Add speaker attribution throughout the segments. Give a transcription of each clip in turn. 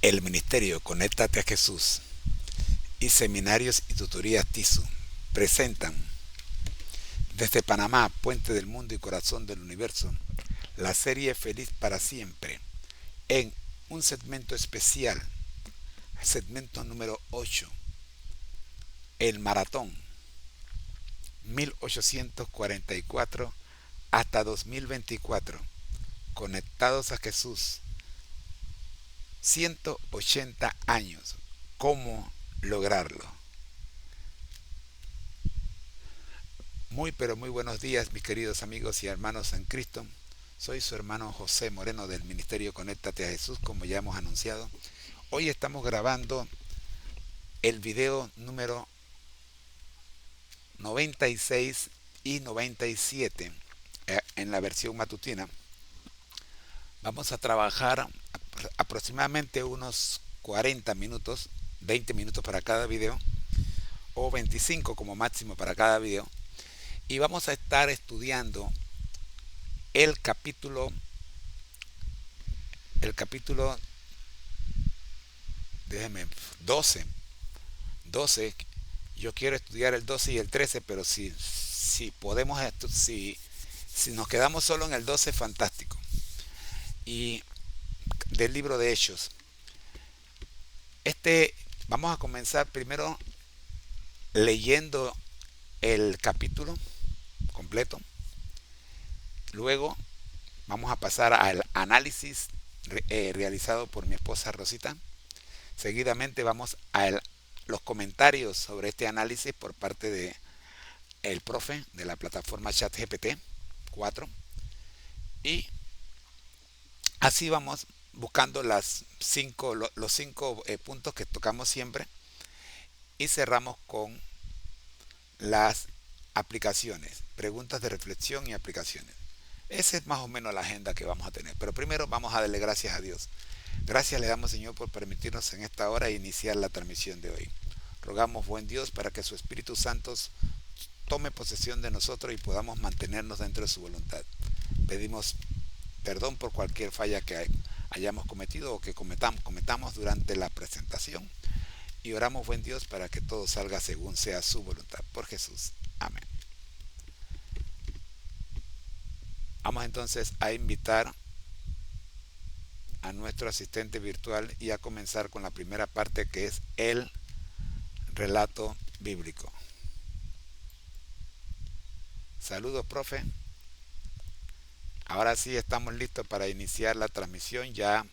Speaker 1: El Ministerio Conéctate a Jesús y Seminarios y Tutorías TISU presentan desde Panamá, Puente del Mundo y Corazón del Universo, la serie Feliz para Siempre en un segmento especial, segmento número 8, el Maratón 1844 hasta 2024, conectados a Jesús, 180 años. ¿Cómo lograrlo? Muy pero muy buenos días, mis queridos amigos y hermanos en Cristo. Soy su hermano José Moreno del Ministerio Conéctate a Jesús, como ya hemos anunciado. Hoy estamos grabando el video número 96 y 97 en la versión matutina. Vamos a trabajar aproximadamente unos 40 minutos, 20 minutos para cada video, o 25 como máximo para cada video. Y vamos a estar estudiando el capítulo, el capítulo, déjeme, 12. 12. Yo quiero estudiar el 12 y el 13, pero si podemos, si nos quedamos solo en el 12, fantástico. Y del libro de Hechos. Vamos a comenzar primero leyendo el capítulo completo. Luego vamos a pasar al análisis realizado por mi esposa Rosita. Seguidamente vamos a los comentarios sobre este análisis por parte de el profe de la plataforma ChatGPT 4. Y así vamos buscando los cinco puntos que tocamos siempre. Y cerramos con las aplicaciones, preguntas de reflexión y aplicaciones. Esa es más o menos la agenda que vamos a tener. Pero primero vamos a darle gracias a Dios. Gracias le damos, Señor, por permitirnos en esta hora iniciar la transmisión de hoy. Rogamos, buen Dios, para que su Espíritu Santo tome posesión de nosotros y podamos mantenernos dentro de su voluntad. Pedimos perdón por cualquier falla que hayamos cometido o que cometamos durante la presentación. Y oramos, buen Dios, para que todo salga según sea su voluntad. Por Jesús. Amén. Vamos entonces a invitar a nuestro asistente virtual y a comenzar con la primera parte, que es el relato bíblico. Saludos, profe. Ahora sí estamos listos para iniciar la transmisión. Ya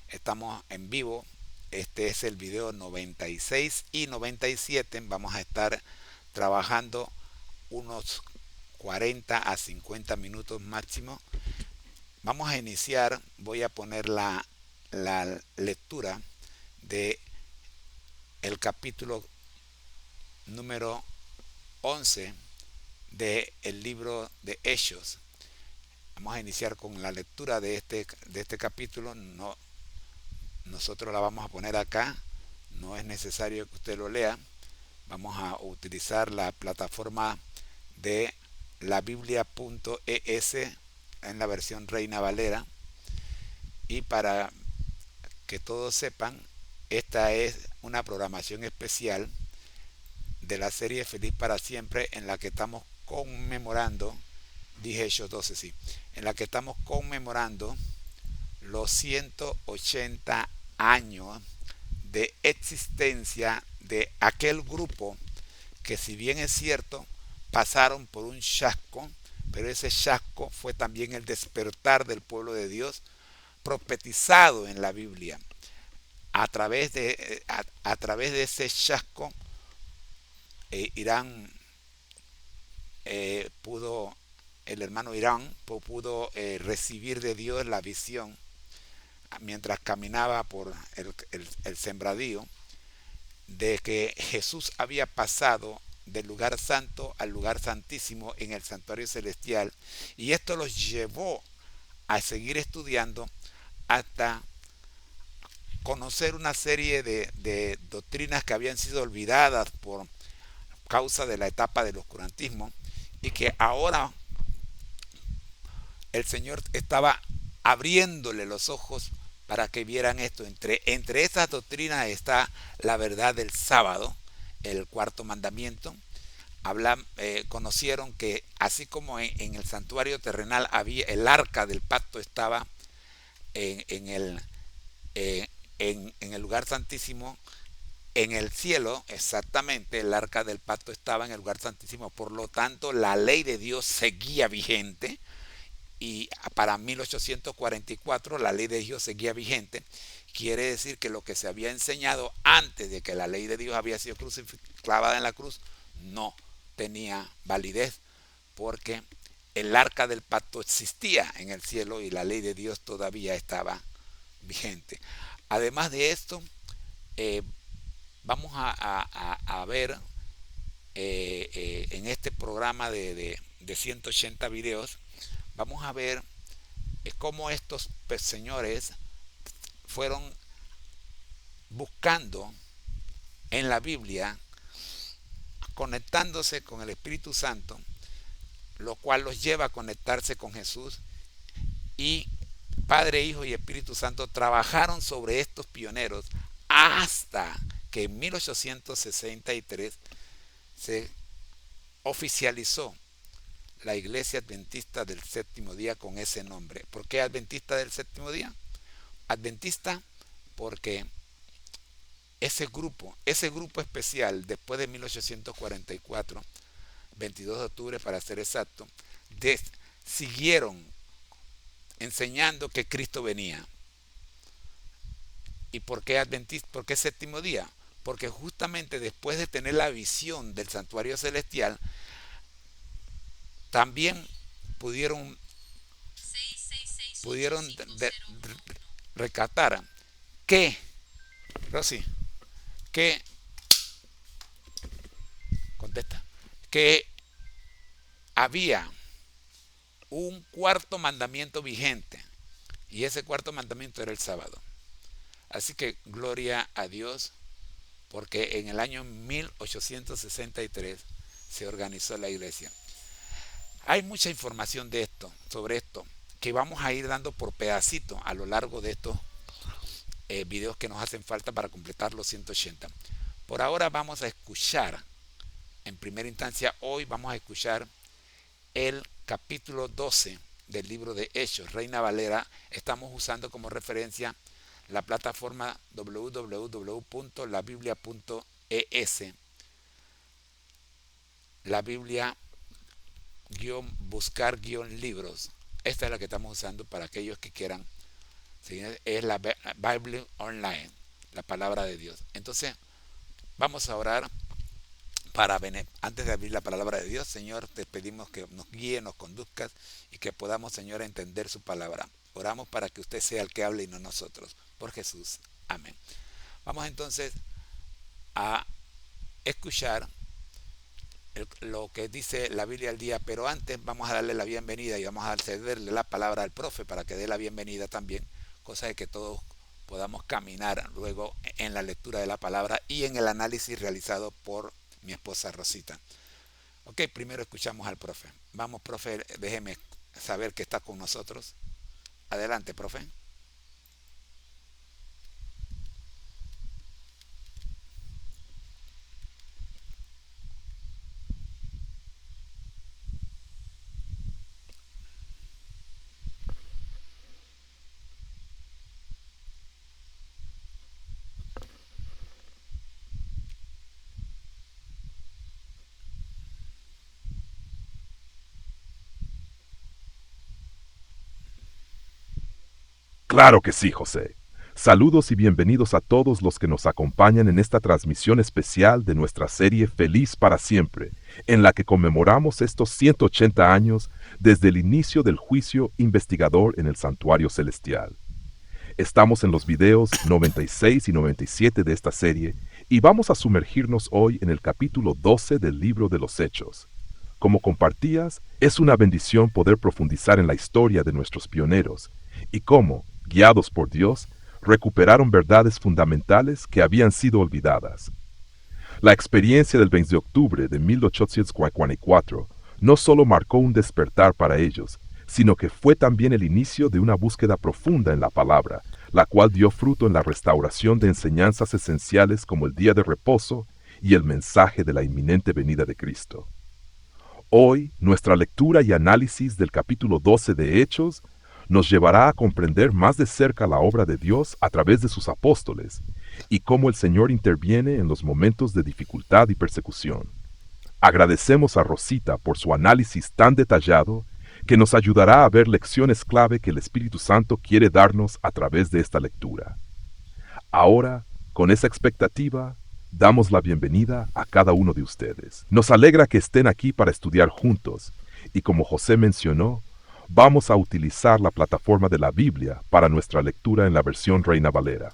Speaker 1: estamos en vivo. Este es el video 96 y 97. Vamos a estar trabajando unos 40 a 50 minutos máximo. Vamos a iniciar. Voy a poner la lectura de el capítulo número 11 del libro de Hechos. Vamos a iniciar con la lectura de este capítulo. Nosotros la vamos a poner acá. No es necesario que usted lo lea. Vamos a utilizar la plataforma de la biblia.es en la versión Reina Valera. Y para que todos sepan, esta es una programación especial de la serie Feliz para Siempre, en la que estamos conmemorando, dije Hechos 12, sí, en la que estamos conmemorando los 180 años de existencia de aquel grupo que, si bien es cierto, pasaron por un chasco, pero ese chasco fue también el despertar del pueblo de Dios profetizado en la Biblia. A través de ese chasco, Irán el hermano Irán pudo recibir de Dios la visión mientras caminaba por el sembradío, de que Jesús había pasado del lugar santo al lugar santísimo en el santuario celestial, y esto los llevó a seguir estudiando hasta conocer una serie de doctrinas que habían sido olvidadas por causa de la etapa del oscurantismo, y que ahora el Señor estaba abriéndole los ojos para que vieran esto. Entre estas doctrinas está la verdad del sábado, el cuarto mandamiento. Conocieron que así como en el santuario terrenal había el arca del pacto estaba en el lugar santísimo, en el cielo exactamente el arca del pacto estaba en el lugar santísimo. Por lo tanto, la ley de Dios seguía vigente, y para 1844 la ley de Dios seguía vigente. Quiere decir que lo que se había enseñado antes de que la ley de Dios había sido clavada en la cruz no tenía validez, porque el arca del pacto existía en el cielo y la ley de Dios todavía estaba vigente. Además de esto, vamos a ver en este programa de 180 videos, vamos a ver cómo estos señores fueron buscando en la Biblia, conectándose con el Espíritu Santo, lo cual los lleva a conectarse con Jesús, y Padre, Hijo y Espíritu Santo trabajaron sobre estos pioneros hasta que en 1863 se oficializó la Iglesia Adventista del Séptimo Día con ese nombre. ¿Por qué Adventista del Séptimo Día? Adventista porque ese grupo especial, después de 1844, 22 de octubre para ser exacto, siguieron enseñando que Cristo venía. ¿Y por qué Adventista? ¿Por qué séptimo día? Porque justamente después de tener la visión del santuario celestial, también pudieron recatar que, Rosy, que contesta, que había un cuarto mandamiento vigente, y ese cuarto mandamiento era el sábado. Así que gloria a Dios, porque en el año 1863 se organizó la iglesia. Hay mucha información sobre esto, que vamos a ir dando por pedacito a lo largo de estos videos que nos hacen falta para completar los 180. Por ahora vamos a escuchar, en primera instancia, hoy vamos a escuchar el capítulo 12 del libro de Hechos, Reina Valera. Estamos usando como referencia la plataforma www.labiblia.es, la Biblia buscar-libros. Esta es la que estamos usando para aquellos que quieran. Es la Bible Online, la palabra de Dios. Entonces, vamos a orar antes de abrir la palabra de Dios. Señor, te pedimos que nos guíe, nos conduzcas y que podamos, Señor, entender su palabra. Oramos para que usted sea el que hable y no nosotros. Por Jesús. Amén. Vamos entonces a escuchar lo que dice la Biblia al día, pero antes vamos a darle la bienvenida y vamos a cederle la palabra al profe para que dé la bienvenida también, cosa de que todos podamos caminar luego en la lectura de la palabra y en el análisis realizado por mi esposa Rosita. Ok, primero escuchamos al profe. Vamos, profe, déjeme saber que está con nosotros. Adelante, profe.
Speaker 2: Claro que sí, José. Saludos y bienvenidos a todos los que nos acompañan en esta transmisión especial de nuestra serie Feliz para Siempre, en la que conmemoramos estos 180 años desde el inicio del juicio investigador en el Santuario Celestial. Estamos en los videos 96 y 97 de esta serie y vamos a sumergirnos hoy en el capítulo 12 del libro de los Hechos. Como compartías, es una bendición poder profundizar en la historia de nuestros pioneros y cómo, guiados por Dios, recuperaron verdades fundamentales que habían sido olvidadas. La experiencia del 20 de octubre de 1844 no solo marcó un despertar para ellos, sino que fue también el inicio de una búsqueda profunda en la palabra, la cual dio fruto en la restauración de enseñanzas esenciales como el día de reposo y el mensaje de la inminente venida de Cristo. Hoy, nuestra lectura y análisis del capítulo 12 de Hechos nos llevará a comprender más de cerca la obra de Dios a través de sus apóstoles y cómo el Señor interviene en los momentos de dificultad y persecución. Agradecemos a Rosita por su análisis tan detallado que nos ayudará a ver lecciones clave que el Espíritu Santo quiere darnos a través de esta lectura. Ahora, con esa expectativa, damos la bienvenida a cada uno de ustedes. Nos alegra que estén aquí para estudiar juntos, y como José mencionó, vamos a utilizar la plataforma de la Biblia para nuestra lectura en la versión Reina Valera.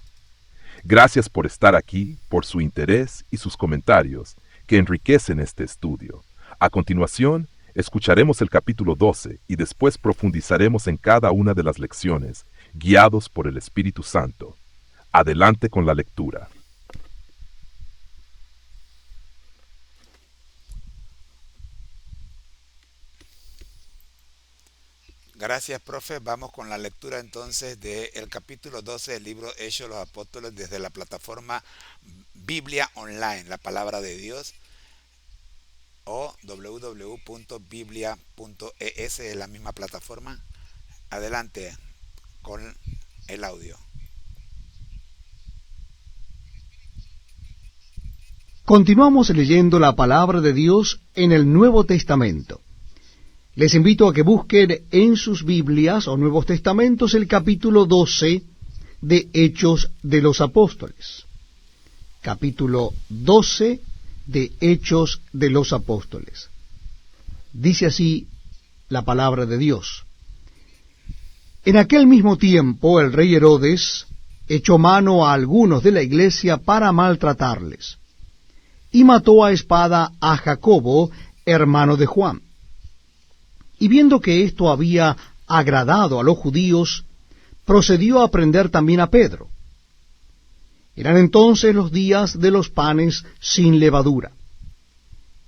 Speaker 2: Gracias por estar aquí, por su interés y sus comentarios, que enriquecen este estudio. A continuación, escucharemos el capítulo 12 y después profundizaremos en cada una de las lecciones, guiados por el Espíritu Santo. Adelante con la lectura.
Speaker 1: Gracias, profe. Vamos con la lectura entonces del capítulo 12 del libro Hechos de los Apóstoles desde la plataforma Biblia Online, la palabra de Dios, o www.biblia.es, es la misma plataforma. Adelante con el audio.
Speaker 3: Continuamos leyendo la palabra de Dios en el Nuevo Testamento. Les invito a que busquen en sus Biblias o Nuevos Testamentos el capítulo 12 de Hechos de los Apóstoles. Capítulo 12 de Hechos de los Apóstoles. Dice así la palabra de Dios. En aquel mismo tiempo el rey Herodes echó mano a algunos de la iglesia para maltratarles, y mató a espada a Jacobo, hermano de Juan. Y viendo que esto había agradado a los judíos, procedió a prender también a Pedro. Eran entonces los días de los panes sin levadura.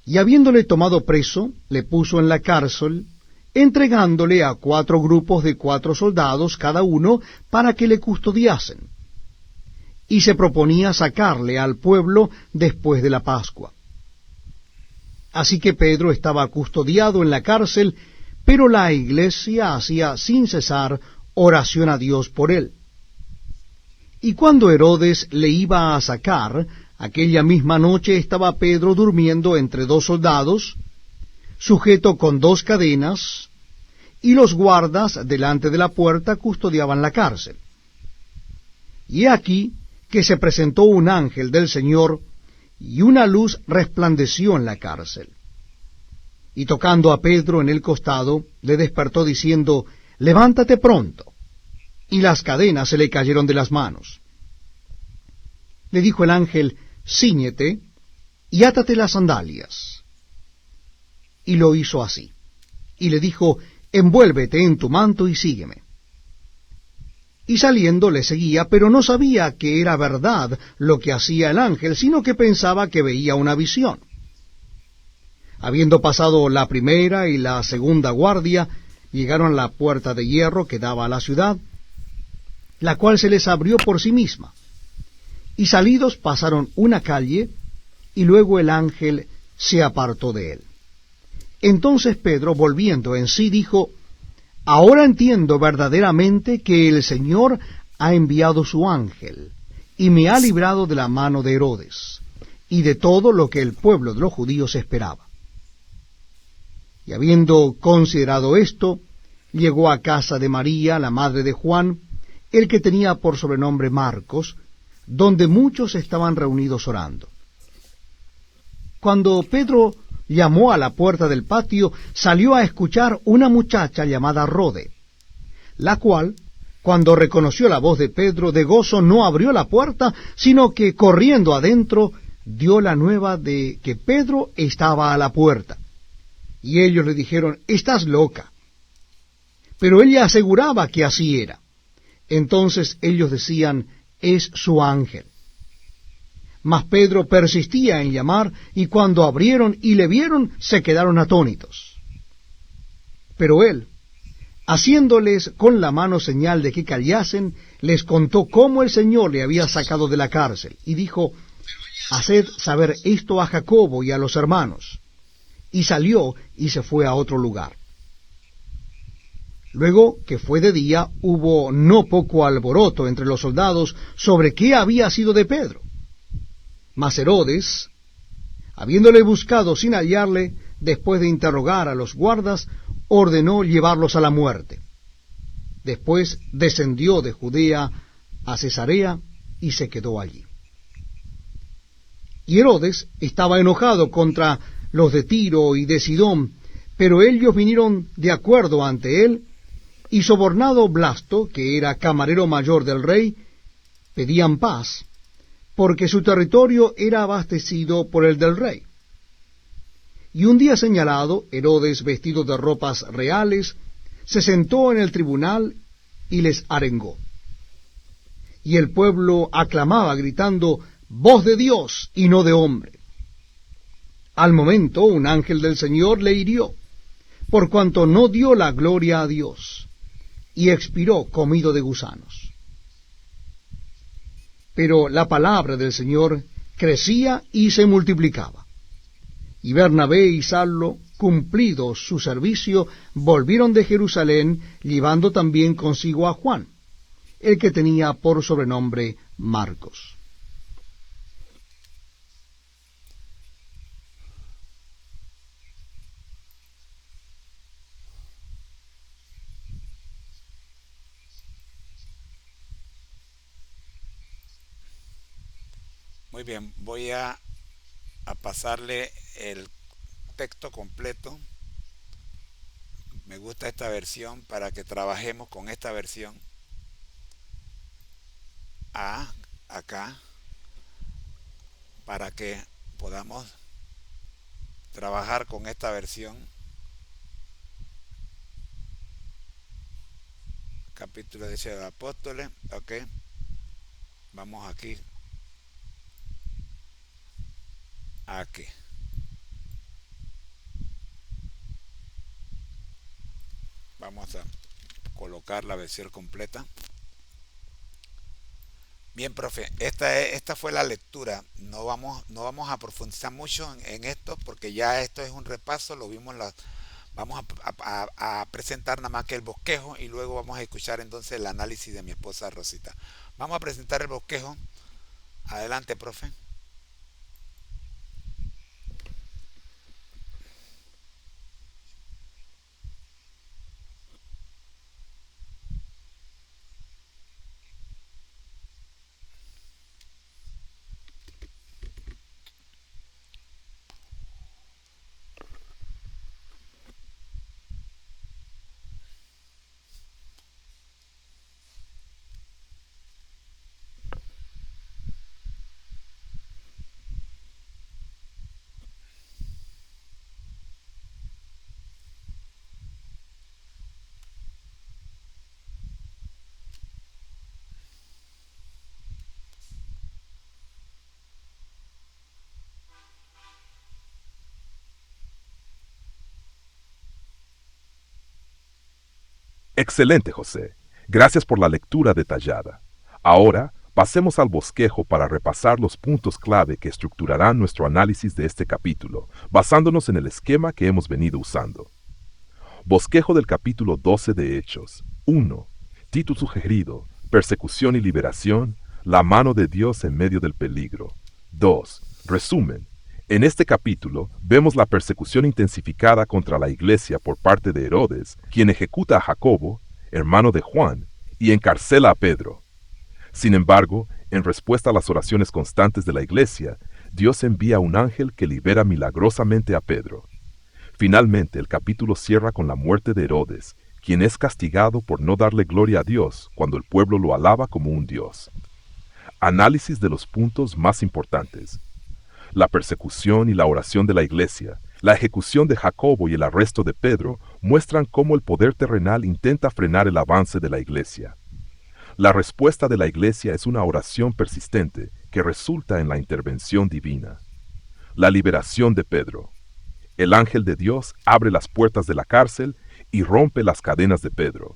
Speaker 3: Y habiéndole tomado preso, le puso en la cárcel, entregándole a 4 grupos de 4 soldados cada uno para que le custodiasen. Y se proponía sacarle al pueblo después de la Pascua. Así que Pedro estaba custodiado en la cárcel, pero la iglesia hacía sin cesar oración a Dios por él. Y cuando Herodes le iba a sacar, aquella misma noche estaba Pedro durmiendo entre 2 soldados, sujeto con 2 cadenas, y los guardas delante de la puerta custodiaban la cárcel. Y he aquí que se presentó un ángel del Señor, y una luz resplandeció en la cárcel. Y tocando a Pedro en el costado, le despertó diciendo, «Levántate pronto». Y las cadenas se le cayeron de las manos. Le dijo el ángel, «Cíñete y átate las sandalias». Y lo hizo así. Y le dijo, «Envuélvete en tu manto y sígueme». Y saliendo le seguía, pero no sabía que era verdad lo que hacía el ángel, sino que pensaba que veía una visión. Habiendo pasado la primera y la segunda guardia, llegaron a la puerta de hierro que daba a la ciudad, la cual se les abrió por sí misma. Y salidos pasaron una calle, y luego el ángel se apartó de él. Entonces Pedro, volviendo en sí, dijo, «Ahora entiendo verdaderamente que el Señor ha enviado su ángel, y me ha librado de la mano de Herodes, y de todo lo que el pueblo de los judíos esperaba». Y habiendo considerado esto, llegó a casa de María, la madre de Juan, el que tenía por sobrenombre Marcos, donde muchos estaban reunidos orando. Cuando Pedro llamó a la puerta del patio, salió a escuchar una muchacha llamada Rode, la cual, cuando reconoció la voz de Pedro, de gozo no abrió la puerta, sino que corriendo adentro, dio la nueva de que Pedro estaba a la puerta. Y ellos le dijeron, «Estás loca». Pero ella aseguraba que así era. Entonces ellos decían, «Es su ángel». Mas Pedro persistía en llamar, y cuando abrieron y le vieron, se quedaron atónitos. Pero él, Haciéndoles con la mano señal de que callasen, les contó cómo el Señor le había sacado de la cárcel, y dijo: haced saber esto a Jacobo y a los hermanos. Y salió y se fue a otro lugar. Luego que fue de día, hubo no poco alboroto entre los soldados sobre qué había sido de Pedro. Mas Herodes, habiéndole buscado sin hallarle, después de interrogar a los guardas, ordenó llevarlos a la muerte. Después descendió de Judea a Cesarea y se quedó allí. Y Herodes estaba enojado contra los de Tiro y de Sidón, pero ellos vinieron de acuerdo ante él, y sobornado Blasto, que era camarero mayor del rey, pedían paz, porque su territorio era abastecido por el del rey. Y un día señalado, Herodes, vestido de ropas reales, se sentó en el tribunal y les arengó. Y el pueblo aclamaba, gritando: voz de Dios y no de hombre. Al momento un ángel del Señor le hirió, por cuanto no dio la gloria a Dios, y expiró comido de gusanos. Pero la palabra del Señor crecía y se multiplicaba. Y Bernabé y Saulo, cumplido su servicio, volvieron de Jerusalén, llevando también consigo a Juan, el que tenía por sobrenombre Marcos.
Speaker 1: Muy bien, voy a pasarle el texto completo. Me gusta esta versión para que trabajemos con esta versión. Acá, para que podamos trabajar con esta versión. Capítulo 10 de los Apóstoles. Ok, vamos aquí. Aquí. Vamos a colocar la versión completa. Bien, profe, esta fue la lectura. No vamos a profundizar mucho en esto, porque ya esto es un repaso, lo vimos. Vamos a presentar nada más que el bosquejo, y luego vamos a escuchar entonces el análisis de mi esposa Rosita. Vamos a presentar el bosquejo. Adelante, profe.
Speaker 2: Excelente, José. Gracias por la lectura detallada. Ahora, pasemos al bosquejo para repasar los puntos clave que estructurarán nuestro análisis de este capítulo, basándonos en el esquema que hemos venido usando. Bosquejo del capítulo 12 de Hechos. 1. Título sugerido: Persecución y liberación, la mano de Dios en medio del peligro. 2. Resumen. En este capítulo vemos la persecución intensificada contra la iglesia por parte de Herodes, quien ejecuta a Jacobo, hermano de Juan, y encarcela a Pedro. Sin embargo, en respuesta a las oraciones constantes de la iglesia, Dios envía un ángel que libera milagrosamente a Pedro. Finalmente, el capítulo cierra con la muerte de Herodes, quien es castigado por no darle gloria a Dios cuando el pueblo lo alaba como un Dios. Análisis de los puntos más importantes. La persecución y la oración de la iglesia, la ejecución de Jacobo y el arresto de Pedro muestran cómo el poder terrenal intenta frenar el avance de la iglesia. La respuesta de la iglesia es una oración persistente que resulta en la intervención divina. La liberación de Pedro. El ángel de Dios abre las puertas de la cárcel y rompe las cadenas de Pedro.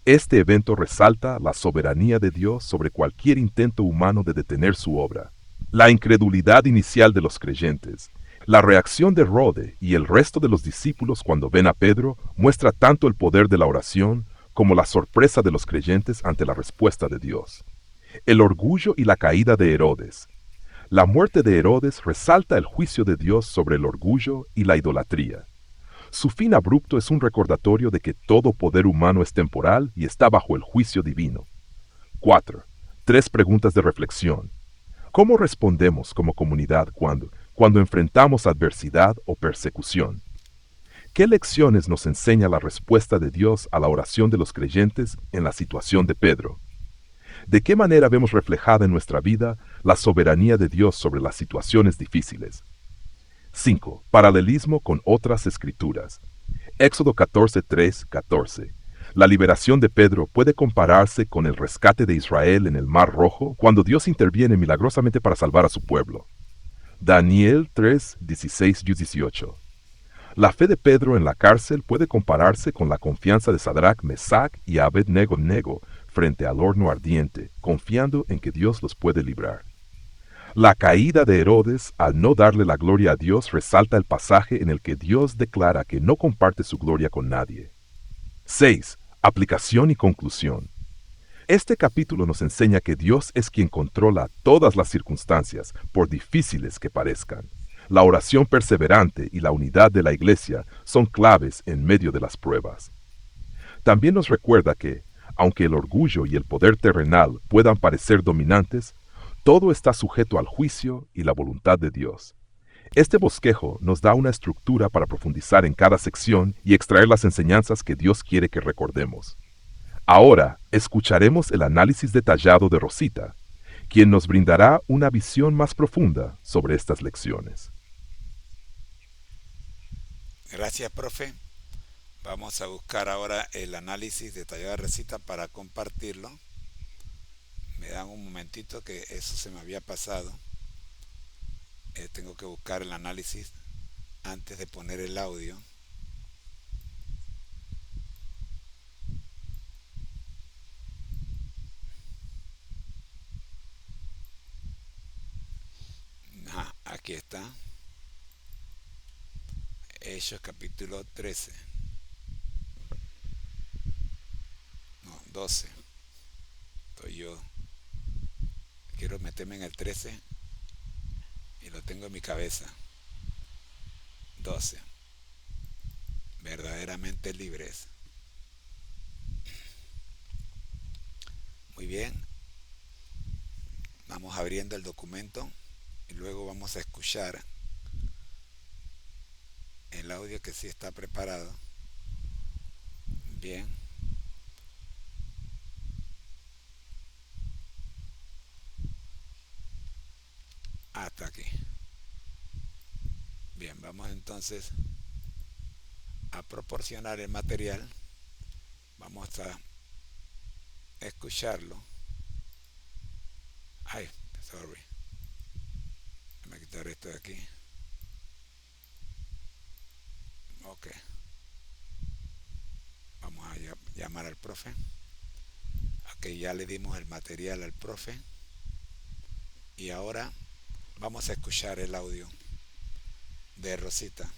Speaker 2: Este evento resalta la soberanía de Dios sobre cualquier intento humano de detener su obra. La incredulidad inicial de los creyentes, la reacción de Rode y el resto de los discípulos cuando ven a Pedro muestra tanto el poder de la oración como la sorpresa de los creyentes ante la respuesta de Dios. El orgullo y la caída de Herodes. La muerte de Herodes resalta el juicio de Dios sobre el orgullo y la idolatría. Su fin abrupto es un recordatorio de que todo poder humano es temporal y está bajo el juicio divino. 4. 3 preguntas de reflexión. ¿Cómo respondemos como comunidad cuando enfrentamos adversidad o persecución? ¿Qué lecciones nos enseña la respuesta de Dios a la oración de los creyentes en la situación de Pedro? ¿De qué manera vemos reflejada en nuestra vida la soberanía de Dios sobre las situaciones difíciles? 5. Paralelismo con otras escrituras. Éxodo 14:3-14. La liberación de Pedro puede compararse con el rescate de Israel en el Mar Rojo cuando Dios interviene milagrosamente para salvar a su pueblo. Daniel 3:16-18. La fe de Pedro en la cárcel puede compararse con la confianza de Sadrach, Mesach y Abed-Nego frente al horno ardiente, confiando en que Dios los puede librar. La caída de Herodes al no darle la gloria a Dios resalta el pasaje en el que Dios declara que no comparte su gloria con nadie. 6. Aplicación y conclusión. Este capítulo nos enseña que Dios es quien controla todas las circunstancias, por difíciles que parezcan. La oración perseverante y la unidad de la Iglesia son claves en medio de las pruebas. También nos recuerda que, aunque el orgullo y el poder terrenal puedan parecer dominantes, todo está sujeto al juicio y la voluntad de Dios. Este bosquejo nos da una estructura para profundizar en cada sección y extraer las enseñanzas que Dios quiere que recordemos. Ahora, escucharemos el análisis detallado de Rosita, quien nos brindará una visión más profunda sobre estas lecciones.
Speaker 1: Gracias, profe. Vamos a buscar ahora el análisis detallado de Rosita para compartirlo. Me dan un momentito que eso se me había pasado. Tengo que buscar el análisis antes de poner el audio. Aquí está. Hechos capítulo 13. No, 12. Estoy yo. Quiero meterme en el 13 y lo tengo en mi cabeza. 12. Verdaderamente libres. Muy bien. Vamos abriendo el documento y luego vamos a escuchar el audio que sí está preparado. Bien. Hasta aquí. Bien, vamos entonces a proporcionar el material. Vamos a escucharlo. Ay, sorry. Voy a quitar esto de aquí. Ok. Vamos a llamar al profe. Ok, ya le dimos el material al profe. Y ahora vamos a escuchar el audio de Rosita.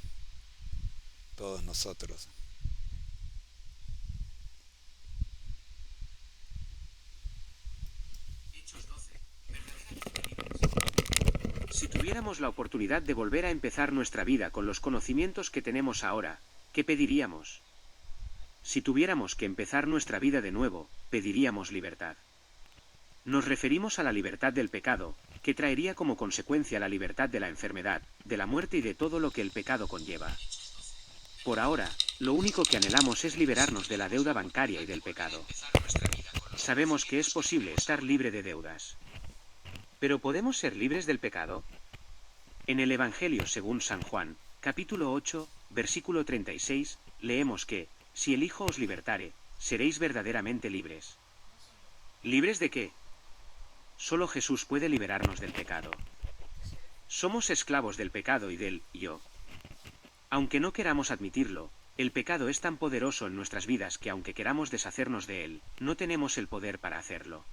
Speaker 1: Todos nosotros.
Speaker 4: Si tuviéramos la oportunidad de volver a empezar nuestra vida con los conocimientos que tenemos ahora, ¿qué pediríamos? Si tuviéramos que empezar nuestra vida de nuevo, pediríamos libertad. Nos referimos a la libertad del pecado, que traería como consecuencia la libertad de la enfermedad, de la muerte y de todo lo que el pecado conlleva. Por ahora, lo único que anhelamos es liberarnos de la deuda bancaria y del pecado. Sabemos que es posible estar libre de deudas. ¿Pero podemos ser libres del pecado? En el Evangelio según San Juan, capítulo 8, versículo 36, leemos que, si el Hijo os libertare, seréis verdaderamente libres. ¿Libres de qué? Solo Jesús puede liberarnos del pecado. Somos esclavos del pecado y del yo. Aunque no queramos admitirlo, El pecado es tan poderoso en nuestras vidas que aunque queramos deshacernos de él, no tenemos el poder para hacerlo.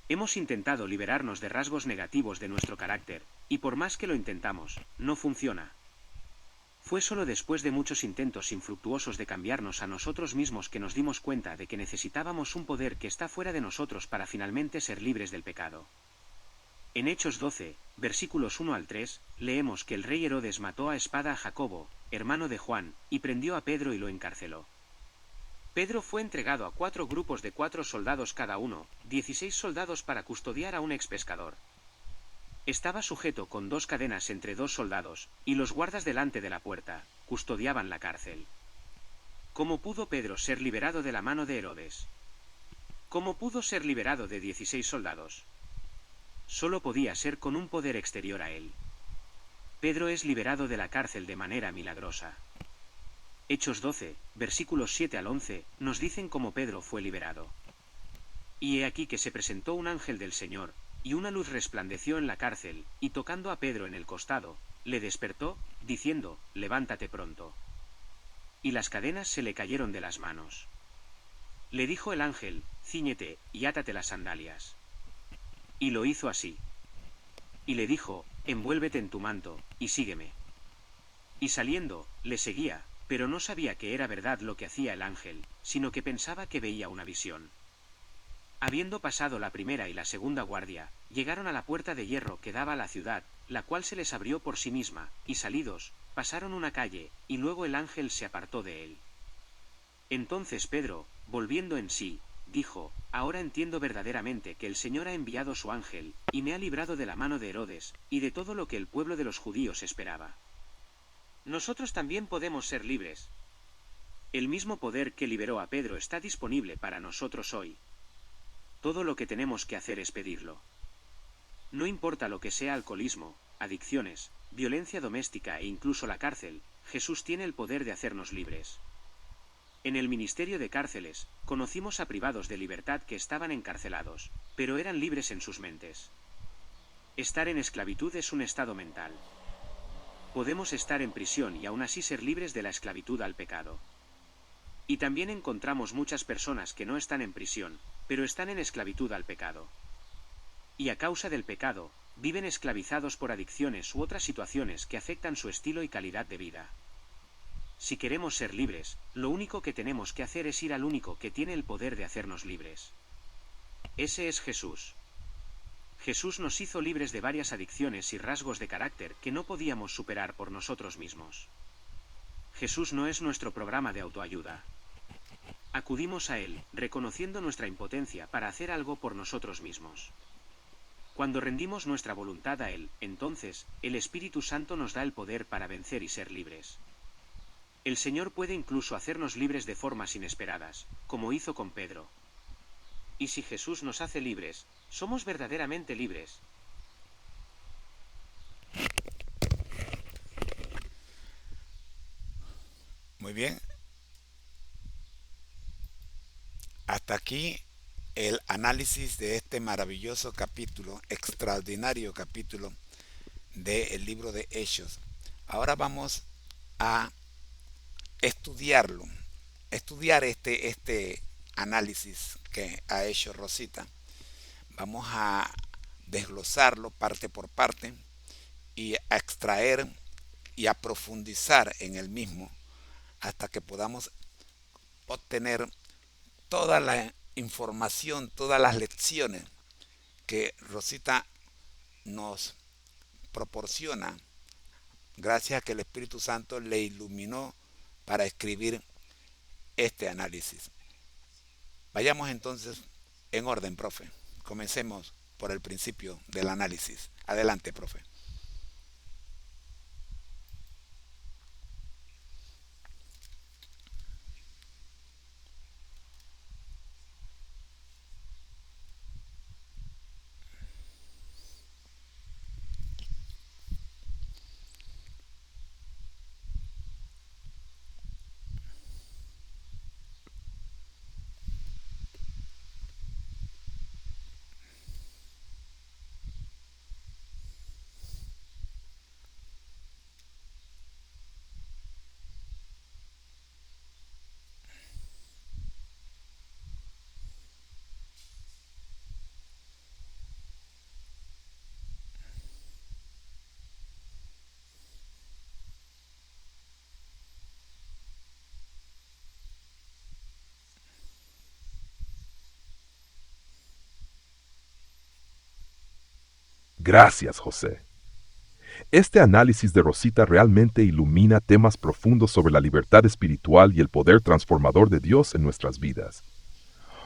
Speaker 4: Hemos intentado liberarnos de rasgos negativos de nuestro carácter, y por más que lo intentamos, no funciona. Fue solo después de muchos intentos infructuosos de cambiarnos a nosotros mismos que nos dimos cuenta de que necesitábamos un poder que está fuera de nosotros para finalmente ser libres del pecado. En Hechos 12, versículos 1 al 3, leemos que el rey Herodes mató a espada a Jacobo, hermano de Juan, y prendió a Pedro y lo encarceló. Pedro fue entregado a 4 grupos de 4 soldados cada uno, 16 soldados para custodiar a un expescador. Estaba sujeto con 2 cadenas entre 2 soldados, y los guardas delante de la puerta custodiaban la cárcel. ¿Cómo pudo Pedro ser liberado de la mano de Herodes? ¿Cómo pudo ser liberado de 16 soldados? Solo podía ser con un poder exterior a él. Pedro es liberado de la cárcel de manera milagrosa. Hechos 12, versículos 7 al 11, nos dicen cómo Pedro fue liberado. Y he aquí que se presentó un ángel del Señor, y una luz resplandeció en la cárcel, y tocando a Pedro en el costado, le despertó, diciendo, levántate pronto. Y las cadenas se le cayeron de las manos. Le dijo el ángel, cíñete, y átate las sandalias. Y lo hizo así. Y le dijo, envuélvete en tu manto, y sígueme. Y saliendo, le seguía, pero no sabía que era verdad lo que hacía el ángel, sino que pensaba que veía una visión. Habiendo pasado la primera y la segunda guardia, llegaron a la puerta de hierro que daba a la ciudad, la cual se les abrió por sí misma, y salidos, pasaron una calle, y luego el ángel se apartó de él. Entonces Pedro, volviendo en sí, dijo, ahora entiendo verdaderamente que el Señor ha enviado su ángel, y me ha librado de la mano de Herodes, y de todo lo que el pueblo de los judíos esperaba. Nosotros también podemos ser libres. El mismo poder que liberó a Pedro está disponible para nosotros hoy. Todo lo que tenemos que hacer es pedirlo. No importa lo que sea alcoholismo, adicciones, violencia doméstica e incluso la cárcel, Jesús tiene el poder de hacernos libres. En el ministerio de cárceles, conocimos a privados de libertad que estaban encarcelados, pero eran libres en sus mentes. Estar en esclavitud es un estado mental. Podemos estar en prisión y aún así ser libres de la esclavitud al pecado. Y también encontramos muchas personas que no están en prisión, pero están en esclavitud al pecado. Y a causa del pecado, viven esclavizados por adicciones u otras situaciones que afectan su estilo y calidad de vida. Si queremos ser libres, lo único que tenemos que hacer es ir al único que tiene el poder de hacernos libres. Ese es Jesús. Jesús nos hizo libres de varias adicciones y rasgos de carácter que no podíamos superar por nosotros mismos. Jesús no es nuestro programa de autoayuda. Acudimos a Él, reconociendo nuestra impotencia para hacer algo por nosotros mismos. Cuando rendimos nuestra voluntad a Él, entonces, el Espíritu Santo nos da el poder para vencer y ser libres. El Señor puede incluso hacernos libres de formas inesperadas, como hizo con Pedro. Y si Jesús nos hace libres, somos verdaderamente libres.
Speaker 1: Muy bien, hasta aquí el análisis de este maravilloso capítulo, extraordinario capítulo del libro de Hechos. Ahora vamos a estudiarlo, estudiar este análisis que ha hecho Rosita. Vamos a desglosarlo parte por parte y a extraer y a profundizar en el mismo hasta que podamos obtener toda la información, todas las lecciones que Rosita nos proporciona gracias a que el Espíritu Santo le iluminó para escribir este análisis. Vayamos entonces en orden, profe. Comencemos por el principio del análisis. Adelante, profe.
Speaker 2: Gracias, José. Este análisis de Rosita realmente ilumina temas profundos sobre la libertad espiritual y el poder transformador de Dios en nuestras vidas.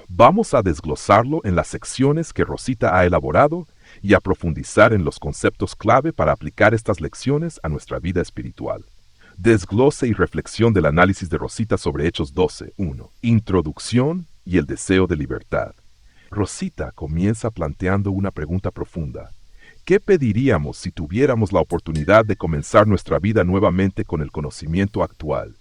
Speaker 2: Vamos a desglosarlo en las secciones que Rosita ha elaborado y a profundizar en los conceptos clave para aplicar estas lecciones a nuestra vida espiritual. Desglose y reflexión del análisis de Rosita sobre Hechos 12:1. Introducción y el deseo de libertad. Rosita comienza planteando una pregunta profunda. ¿Qué pediríamos si tuviéramos la oportunidad de comenzar nuestra vida nuevamente con el conocimiento actual?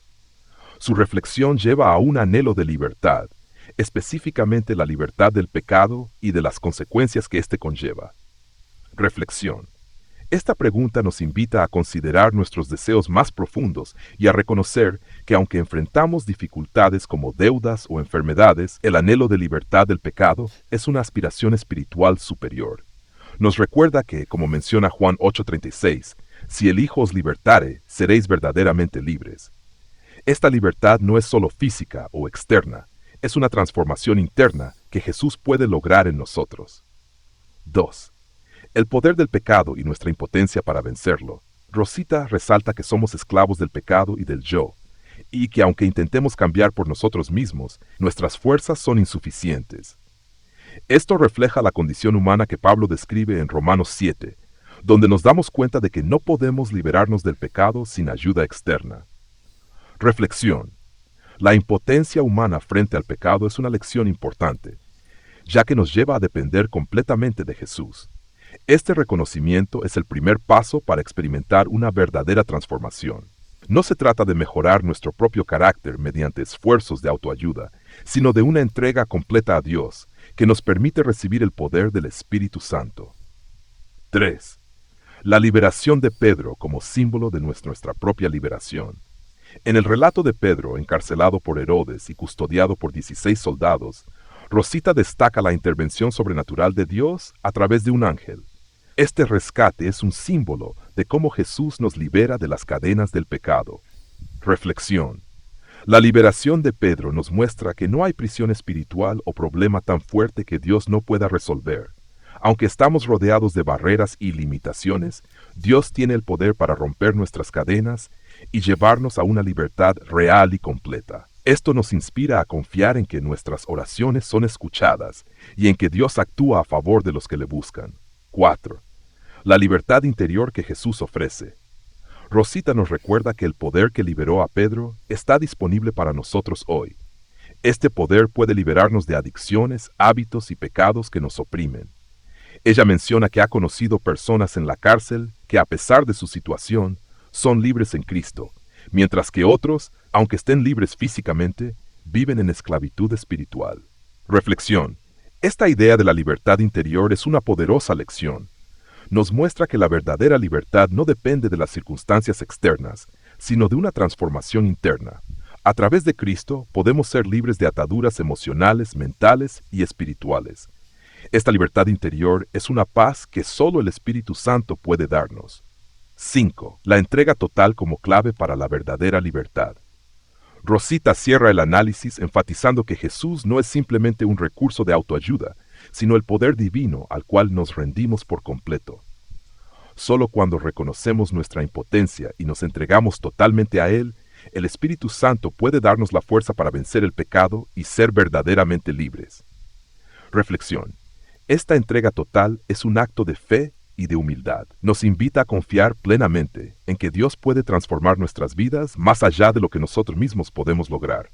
Speaker 2: Su reflexión lleva a un anhelo de libertad, específicamente la libertad del pecado y de las consecuencias que éste conlleva. Reflexión. Esta pregunta nos invita a considerar nuestros deseos más profundos y a reconocer que aunque enfrentamos dificultades como deudas o enfermedades, el anhelo de libertad del pecado es una aspiración espiritual superior. Nos recuerda que, como menciona Juan 8:36, si el Hijo os libertare, seréis verdaderamente libres. Esta libertad no es solo física o externa, es una transformación interna que Jesús puede lograr en nosotros. 2. El poder del pecado y nuestra impotencia para vencerlo. Rosita resalta que somos esclavos del pecado y del yo, y que aunque intentemos cambiar por nosotros mismos, nuestras fuerzas son insuficientes. Esto refleja la condición humana que Pablo describe en Romanos 7, donde nos damos cuenta de que no podemos liberarnos del pecado sin ayuda externa. Reflexión. La impotencia humana frente al pecado es una lección importante, ya que nos lleva a depender completamente de Jesús. Este reconocimiento es el primer paso para experimentar una verdadera transformación. No se trata de mejorar nuestro propio carácter mediante esfuerzos de autoayuda, sino de una entrega completa a Dios, que nos permite recibir el poder del Espíritu Santo. 3. La liberación de Pedro como símbolo de nuestra propia liberación. En el relato de Pedro, encarcelado por Herodes y custodiado por 16 soldados, Rosita destaca la intervención sobrenatural de Dios a través de un ángel. Este rescate es un símbolo de cómo Jesús nos libera de las cadenas del pecado. Reflexión. La liberación de Pedro nos muestra que no hay prisión espiritual o problema tan fuerte que Dios no pueda resolver. Aunque estamos rodeados de barreras y limitaciones, Dios tiene el poder para romper nuestras cadenas y llevarnos a una libertad real y completa. Esto nos inspira a confiar en que nuestras oraciones son escuchadas y en que Dios actúa a favor de los que le buscan. 4. La libertad interior que Jesús ofrece. Rosita nos recuerda que el poder que liberó a Pedro está disponible para nosotros hoy. Este poder puede liberarnos de adicciones, hábitos y pecados que nos oprimen. Ella menciona que ha conocido personas en la cárcel que, a pesar de su situación, son libres en Cristo, mientras que otros, aunque estén libres físicamente, viven en esclavitud espiritual. Reflexión. Esta idea de la libertad interior es una poderosa lección. Nos muestra que la verdadera libertad no depende de las circunstancias externas, sino de una transformación interna. A través de Cristo podemos ser libres de ataduras emocionales, mentales y espirituales. Esta libertad interior es una paz que solo el Espíritu Santo puede darnos. 5. La entrega total como clave para la verdadera libertad. Rosita cierra el análisis enfatizando que Jesús no es simplemente un recurso de autoayuda, sino el poder divino al cual nos rendimos por completo. Solo cuando reconocemos nuestra impotencia y nos entregamos totalmente a Él, el Espíritu Santo puede darnos la fuerza para vencer el pecado y ser verdaderamente libres. Reflexión. Esta entrega total es un acto de fe y de humildad. Nos invita a confiar plenamente en que Dios puede transformar nuestras vidas más allá de lo que nosotros mismos podemos lograr.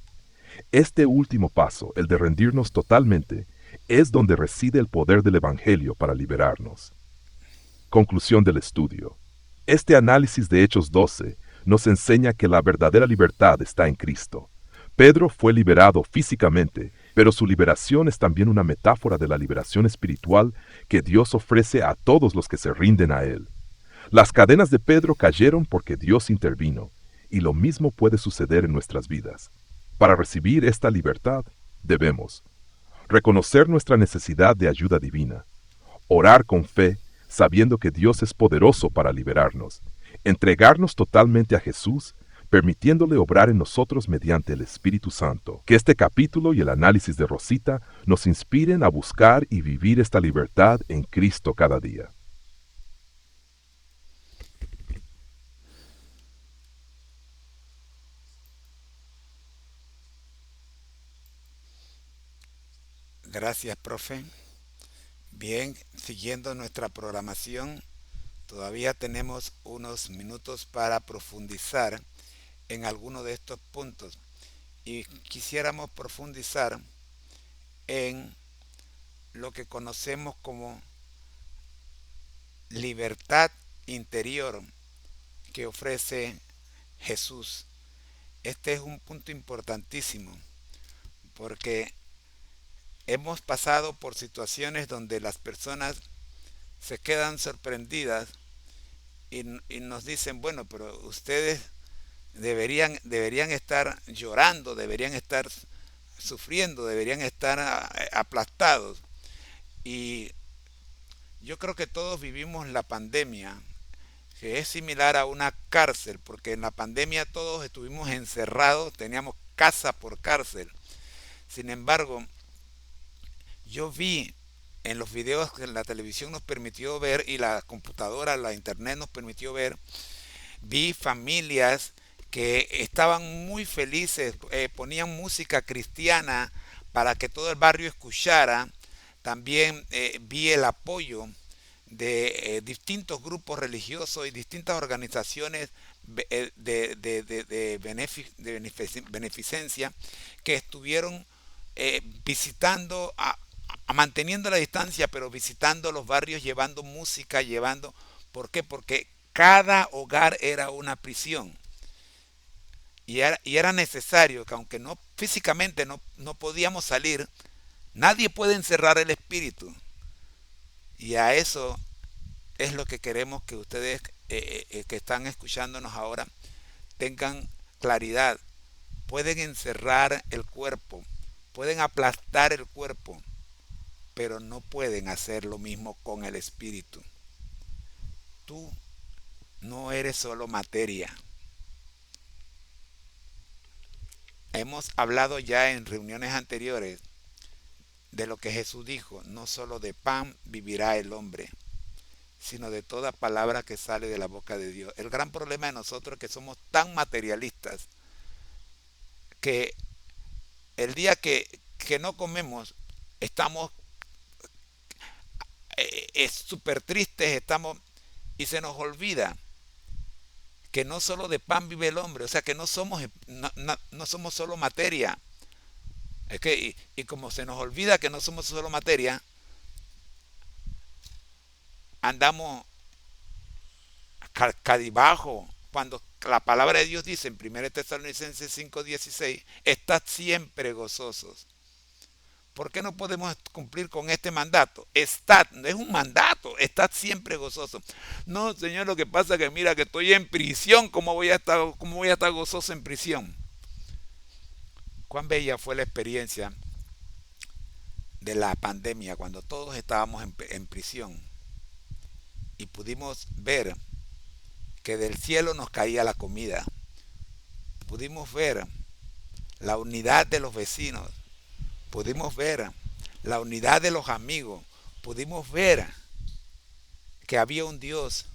Speaker 2: Este último paso, el de rendirnos totalmente, es donde reside el poder del Evangelio para liberarnos. Conclusión del estudio. Este análisis de Hechos 12 nos enseña que la verdadera libertad está en Cristo. Pedro fue liberado físicamente, pero su liberación es también una metáfora de la liberación espiritual que Dios ofrece a todos los que se rinden a Él. Las cadenas de Pedro cayeron porque Dios intervino, y lo mismo puede suceder en nuestras vidas. Para recibir esta libertad, debemos reconocer nuestra necesidad de ayuda divina, orar con fe, sabiendo que Dios es poderoso para liberarnos, entregarnos totalmente a Jesús, permitiéndole obrar en nosotros mediante el Espíritu Santo. Que este capítulo y el análisis de Rosita nos inspiren a buscar y vivir esta libertad en Cristo cada día.
Speaker 1: Gracias, profe. Bien, siguiendo nuestra programación, todavía tenemos unos minutos para profundizar en alguno de estos puntos. Y quisiéramos profundizar en lo que conocemos como libertad interior que ofrece Jesús. Este es un punto importantísimo porque hemos pasado por situaciones donde las personas se quedan sorprendidas y nos dicen, bueno, pero ustedes deberían estar llorando, deberían estar sufriendo, deberían estar aplastados. Y yo creo que todos vivimos la pandemia, que es similar a una cárcel, porque en la pandemia todos estuvimos encerrados, teníamos casa por cárcel. Sin embargo, yo vi en los videos que la televisión nos permitió ver y la computadora, la internet nos permitió ver, vi familias que estaban muy felices, ponían música cristiana para que todo el barrio escuchara. También vi el apoyo de distintos grupos religiosos y distintas organizaciones de beneficencia que estuvieron visitando, manteniendo la distancia, pero visitando los barrios, llevando música, llevando... ¿Por qué? Porque cada hogar era una prisión. Y era necesario que aunque no físicamente no podíamos salir, nadie puede encerrar el espíritu. Y a eso es lo que queremos que ustedes que están escuchándonos ahora tengan claridad. Pueden encerrar el cuerpo, pueden aplastar el cuerpo, pero no pueden hacer lo mismo con el espíritu. Tú no eres solo materia. Hemos hablado ya en reuniones anteriores de lo que Jesús dijo, no solo de pan vivirá el hombre, sino de toda palabra que sale de la boca de Dios. El gran problema de nosotros es que somos tan materialistas que el día que no comemos estamos súper tristes, estamos y se nos olvida que no solo de pan vive el hombre, o sea que no somos solo materia. Es que, y como se nos olvida que no somos solo materia, andamos cadibajo, cuando la palabra de Dios dice en 1 Tesalonicenses 5:16, estad siempre gozosos. ¿Por qué no podemos cumplir con este mandato? Estad, no es un mandato, estad siempre gozoso. No, Señor, lo que pasa es que mira que estoy en prisión, ¿cómo voy a estar gozoso en prisión? Cuán bella fue la experiencia de la pandemia cuando todos estábamos en prisión y pudimos ver que del cielo nos caía la comida. Pudimos ver la unidad de los vecinos, pudimos ver la unidad de los amigos, pudimos ver que había un Dios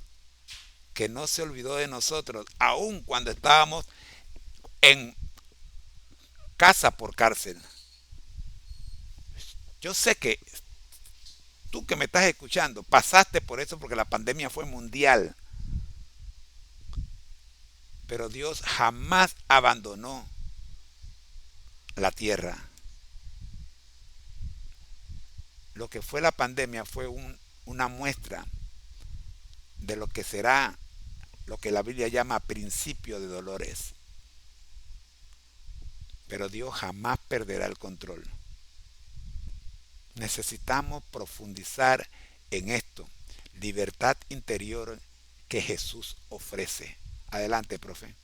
Speaker 1: que no se olvidó de nosotros, aun cuando estábamos en casa por cárcel. Yo sé que tú que me estás escuchando pasaste por eso porque la pandemia fue mundial, pero Dios jamás abandonó la tierra. Lo que fue la pandemia fue una muestra de lo que será lo que la Biblia llama principio de dolores. Pero Dios jamás perderá el control. Necesitamos profundizar en esto, libertad interior que Jesús ofrece. Adelante, profe.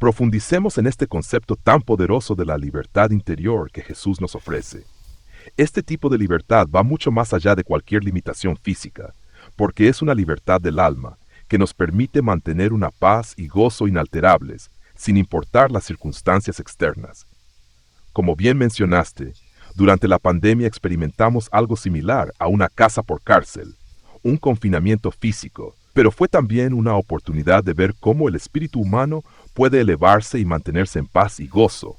Speaker 2: Profundicemos en este concepto tan poderoso de la libertad interior que Jesús nos ofrece. Este tipo de libertad va mucho más allá de cualquier limitación física, porque es una libertad del alma que nos permite mantener una paz y gozo inalterables, sin importar las circunstancias externas. Como bien mencionaste, durante la pandemia experimentamos algo similar a una casa por cárcel, un confinamiento físico, pero fue también una oportunidad de ver cómo el espíritu humano puede elevarse y mantenerse en paz y gozo,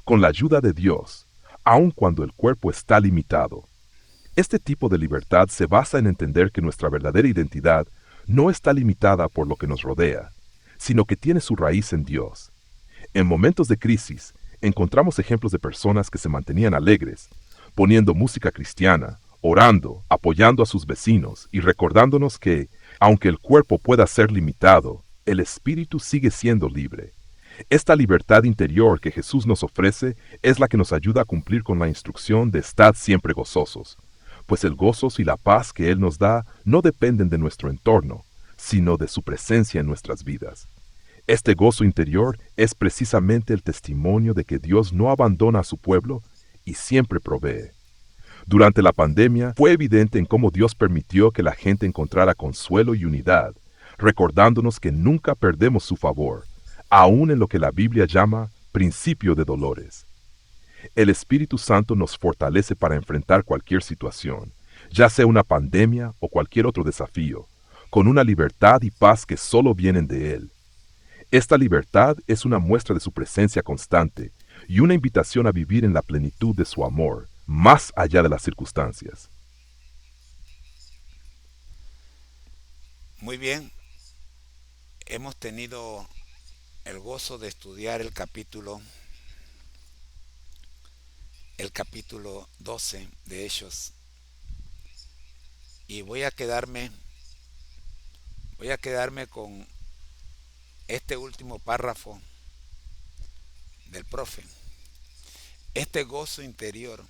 Speaker 2: con la ayuda de Dios, aun cuando el cuerpo está limitado. Este tipo de libertad se basa en entender que nuestra verdadera identidad no está limitada por lo que nos rodea, sino que tiene su raíz en Dios. En momentos de crisis, encontramos ejemplos de personas que se mantenían alegres, poniendo música cristiana, orando, apoyando a sus vecinos y recordándonos que, aunque el cuerpo pueda ser limitado, el espíritu sigue siendo libre. Esta libertad interior que Jesús nos ofrece es la que nos ayuda a cumplir con la instrucción de estar siempre gozosos, pues el gozo y la paz que Él nos da no dependen de nuestro entorno, sino de su presencia en nuestras vidas. Este gozo interior es precisamente el testimonio de que Dios no abandona a su pueblo y siempre provee. Durante la pandemia fue evidente en cómo Dios permitió que la gente encontrara consuelo y unidad, recordándonos que nunca perdemos su favor, aun en lo que la Biblia llama principio de dolores. El Espíritu Santo nos fortalece para enfrentar cualquier situación, ya sea una pandemia o cualquier otro desafío, con una libertad y paz que solo vienen de Él. Esta libertad es una muestra de su presencia constante y una invitación a vivir en la plenitud de su amor, más allá de las circunstancias.
Speaker 1: Muy bien, hemos tenido el gozo de estudiar el capítulo 12 de Hechos, y voy a quedarme con este último párrafo del profe. Este gozo interior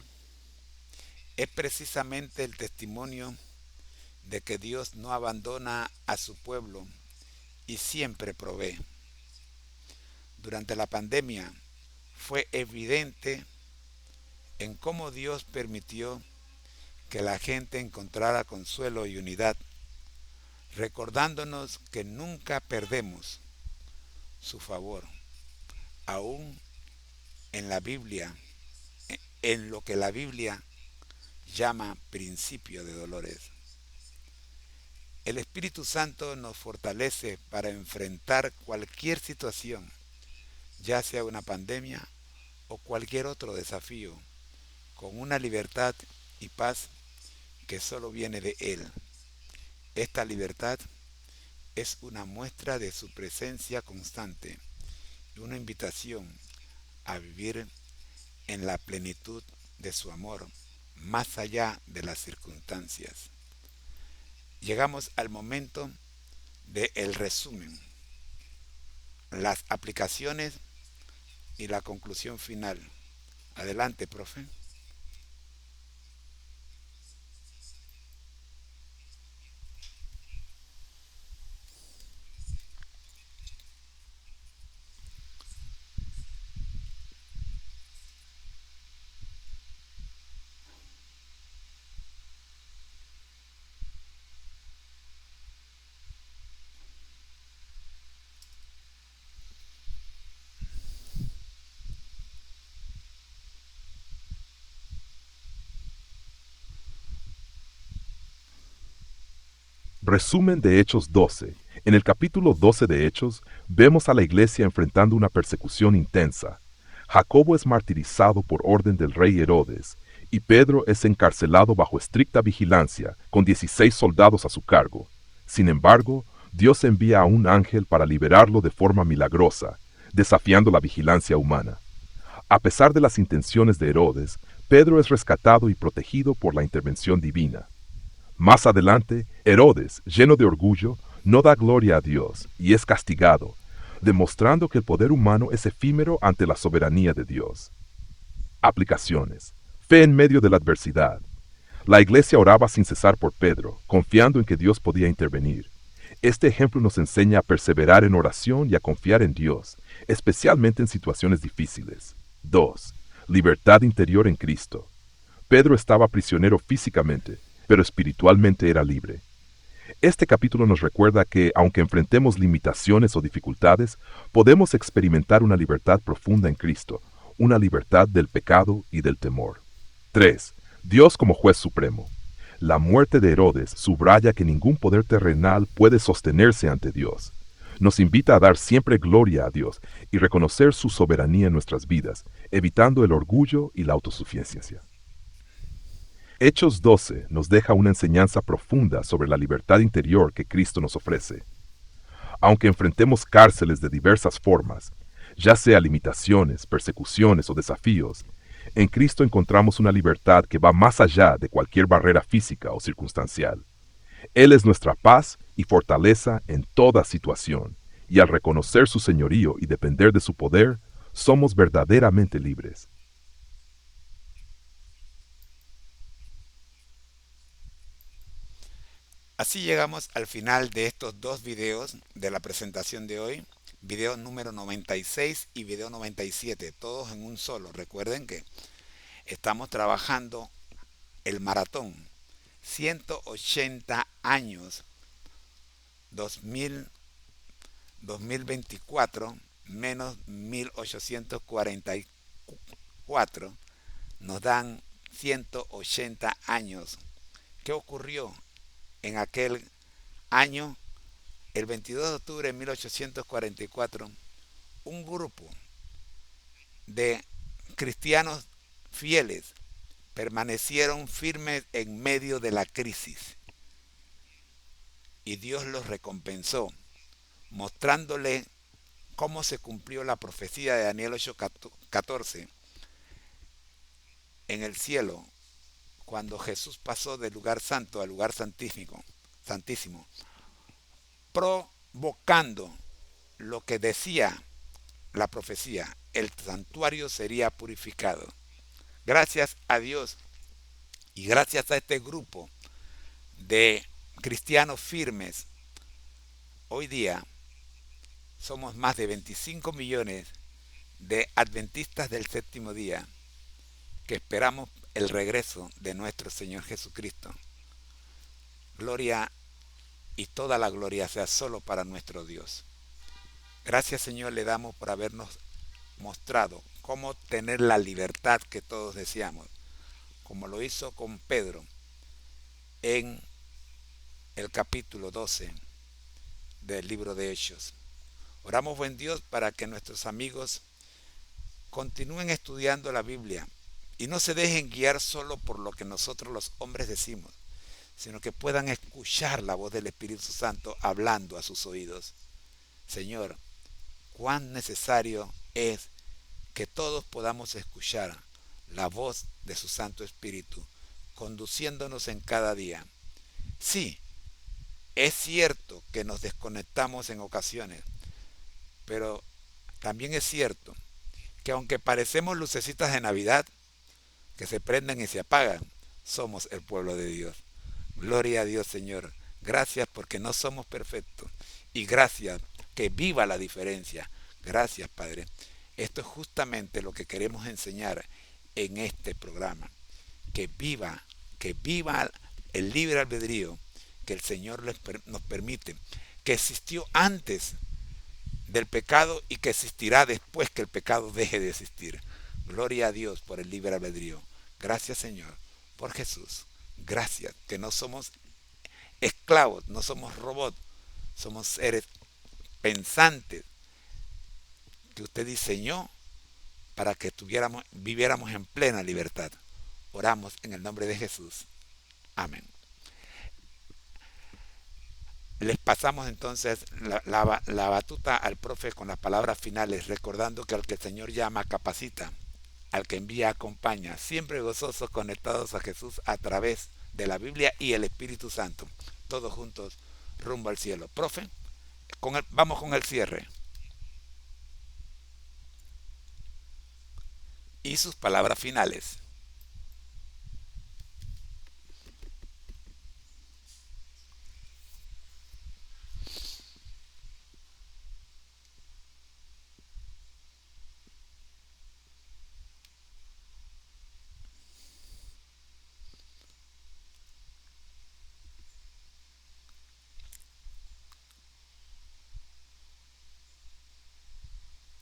Speaker 1: es precisamente el testimonio de que Dios no abandona a su pueblo y siempre provee. Durante la pandemia fue evidente en cómo Dios permitió que la gente encontrara consuelo y unidad, recordándonos que nunca perdemos su favor, aún en la Biblia, en lo que la Biblia llama principio de dolores. El Espíritu Santo nos fortalece para enfrentar cualquier situación, ya sea una pandemia o cualquier otro desafío, con una libertad y paz que solo viene de Él. Esta libertad es una muestra de su presencia constante y una invitación a vivir en la plenitud de su amor, más allá de las circunstancias. Llegamos al momento del resumen, las aplicaciones y la conclusión final. Adelante, profe.
Speaker 2: Resumen de Hechos 12. En el capítulo 12 de Hechos, vemos a la iglesia enfrentando una persecución intensa. Jacobo es martirizado por orden del rey Herodes, y Pedro es encarcelado bajo estricta vigilancia, con 16 soldados a su cargo. Sin embargo, Dios envía a un ángel para liberarlo de forma milagrosa, desafiando la vigilancia humana. A pesar de las intenciones de Herodes, Pedro es rescatado y protegido por la intervención divina. Más adelante, Herodes, lleno de orgullo, no da gloria a Dios y es castigado, demostrando que el poder humano es efímero ante la soberanía de Dios. Aplicaciones. Fe en medio de la adversidad. La iglesia oraba sin cesar por Pedro, confiando en que Dios podía intervenir. Este ejemplo nos enseña a perseverar en oración y a confiar en Dios, especialmente en situaciones difíciles. 2. Libertad interior en Cristo. Pedro estaba prisionero físicamente, pero espiritualmente era libre. Este capítulo nos recuerda que, aunque enfrentemos limitaciones o dificultades, podemos experimentar una libertad profunda en Cristo, una libertad del pecado y del temor. 3. Dios como juez supremo. La muerte de Herodes subraya que ningún poder terrenal puede sostenerse ante Dios. Nos invita a dar siempre gloria a Dios y reconocer su soberanía en nuestras vidas, evitando el orgullo y la autosuficiencia. Hechos 12 nos deja una enseñanza profunda sobre la libertad interior que Cristo nos ofrece. Aunque enfrentemos cárceles de diversas formas, ya sea limitaciones, persecuciones o desafíos, en Cristo encontramos una libertad que va más allá de cualquier barrera física o circunstancial. Él es nuestra paz y fortaleza en toda situación, y al reconocer su señorío y depender de su poder, somos verdaderamente libres.
Speaker 1: Así llegamos al final de estos dos videos de la presentación de hoy, video número 96 y video 97, todos en un solo. Recuerden que estamos trabajando el maratón, 180 años, 2024 menos 1844, nos dan 180 años. ¿Qué ocurrió en aquel año? El 22 de octubre de 1844, un grupo de cristianos fieles permanecieron firmes en medio de la crisis y Dios los recompensó, mostrándole cómo se cumplió la profecía de Daniel 8:14 en el cielo, cuando Jesús pasó del lugar santo al lugar santísimo, provocando lo que decía la profecía: el santuario sería purificado. Gracias a Dios y gracias a este grupo de cristianos firmes, hoy día somos más de 25 millones de adventistas del séptimo día que esperamos el regreso de nuestro Señor Jesucristo. Gloria y toda la gloria sea solo para nuestro Dios. Gracias, Señor, le damos por habernos mostrado cómo tener la libertad que todos deseamos, como lo hizo con Pedro en el capítulo 12 del libro de Hechos. Oramos, buen Dios, para que nuestros amigos continúen estudiando la Biblia y no se dejen guiar solo por lo que nosotros los hombres decimos, sino que puedan escuchar la voz del Espíritu Santo hablando a sus oídos. Señor, cuán necesario es que todos podamos escuchar la voz de su Santo Espíritu, conduciéndonos en cada día. Sí, es cierto que nos desconectamos en ocasiones, pero también es cierto que aunque parecemos lucecitas de Navidad, que se prenden y se apagan, somos el pueblo de Dios. Gloria a Dios, Señor. Gracias porque no somos perfectos. Y gracias que viva la diferencia. Gracias, Padre. Esto es justamente lo que queremos enseñar en este programa. Que viva el libre albedrío que el Señor nos permite, que existió antes del pecado y que existirá después que el pecado deje de existir. Gloria a Dios por el libre albedrío. Gracias, Señor, por Jesús. Gracias que no somos esclavos, no somos robots, somos seres pensantes que usted diseñó para que viviéramos en plena libertad. Oramos en el nombre de Jesús. Amén. Les pasamos entonces la batuta al profe con las palabras finales, recordando que al que el Señor llama, capacita, al que envía, acompaña, siempre gozosos, conectados a Jesús a través de la Biblia y el Espíritu Santo, todos juntos rumbo al cielo. Profe, vamos con el cierre. Y sus palabras finales.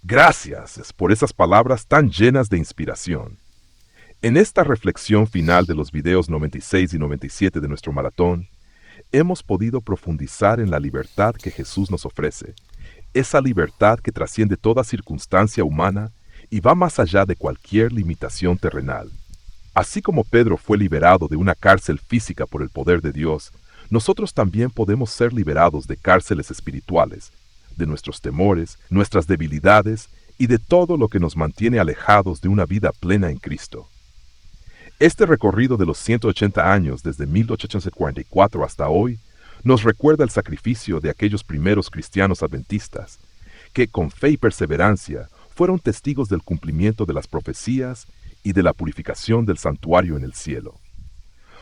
Speaker 2: Gracias por esas palabras tan llenas de inspiración. En esta reflexión final de los videos 96 y 97 de nuestro maratón, hemos podido profundizar en la libertad que Jesús nos ofrece, esa libertad que trasciende toda circunstancia humana y va más allá de cualquier limitación terrenal. Así como Pedro fue liberado de una cárcel física por el poder de Dios, nosotros también podemos ser liberados de cárceles espirituales, de nuestros temores, nuestras debilidades y de todo lo que nos mantiene alejados de una vida plena en Cristo. Este recorrido de los 180 años desde 1844 hasta hoy nos recuerda el sacrificio de aquellos primeros cristianos adventistas, que con fe y perseverancia fueron testigos del cumplimiento de las profecías y de la purificación del santuario en el cielo.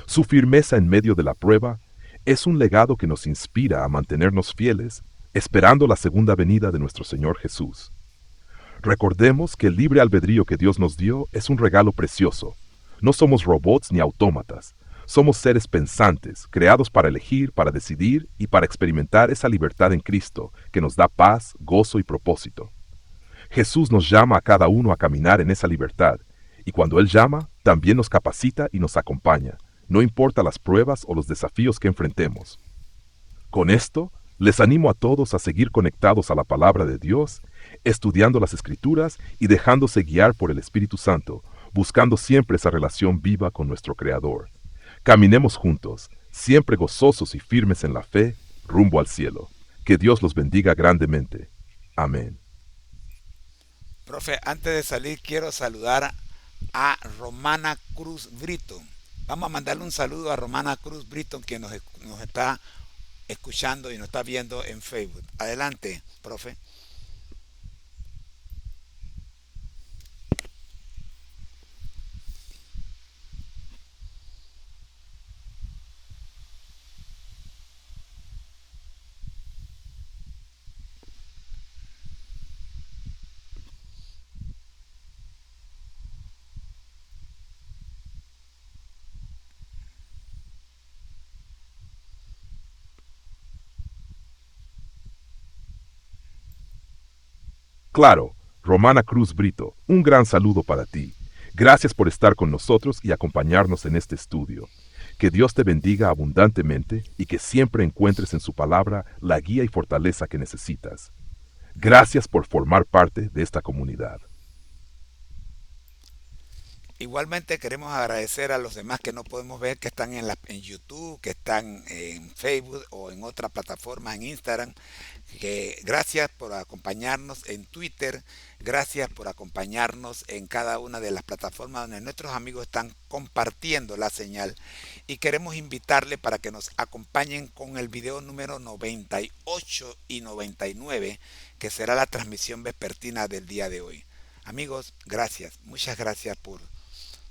Speaker 2: Su firmeza en medio de la prueba es un legado que nos inspira a mantenernos fieles, esperando la segunda venida de nuestro Señor Jesús. Recordemos que el libre albedrío que Dios nos dio es un regalo precioso. No somos robots ni autómatas. Somos seres pensantes, creados para elegir, para decidir y para experimentar esa libertad en Cristo que nos da paz, gozo y propósito. Jesús nos llama a cada uno a caminar en esa libertad, y cuando Él llama, también nos capacita y nos acompaña, no importa las pruebas o los desafíos que enfrentemos. Con esto, les animo a todos a seguir conectados a la palabra de Dios, estudiando las Escrituras y dejándose guiar por el Espíritu Santo, buscando siempre esa relación viva con nuestro Creador. Caminemos juntos, siempre gozosos y firmes en la fe, rumbo al cielo. Que Dios los bendiga grandemente. Amén.
Speaker 1: Profe, antes de salir quiero saludar a Romana Cruz Brito. Vamos a mandarle un saludo a Romana Cruz Brito, que nos está escuchando y nos está viendo en Facebook. Adelante, profe.
Speaker 2: Claro, Romana Cruz Brito, un gran saludo para ti. Gracias por estar con nosotros y acompañarnos en este estudio. Que Dios te bendiga abundantemente y que siempre encuentres en su palabra la guía y fortaleza que necesitas. Gracias por formar parte de esta comunidad.
Speaker 1: Igualmente queremos agradecer a los demás que no podemos ver, que están en YouTube, que están en Facebook o en otras plataformas, en Instagram. Que gracias por acompañarnos en Twitter, gracias por acompañarnos en cada una de las plataformas donde nuestros amigos están compartiendo la señal, y queremos invitarle para que nos acompañen con el video número 98 y 99, que será la transmisión vespertina del día de hoy. Amigos, gracias, muchas gracias por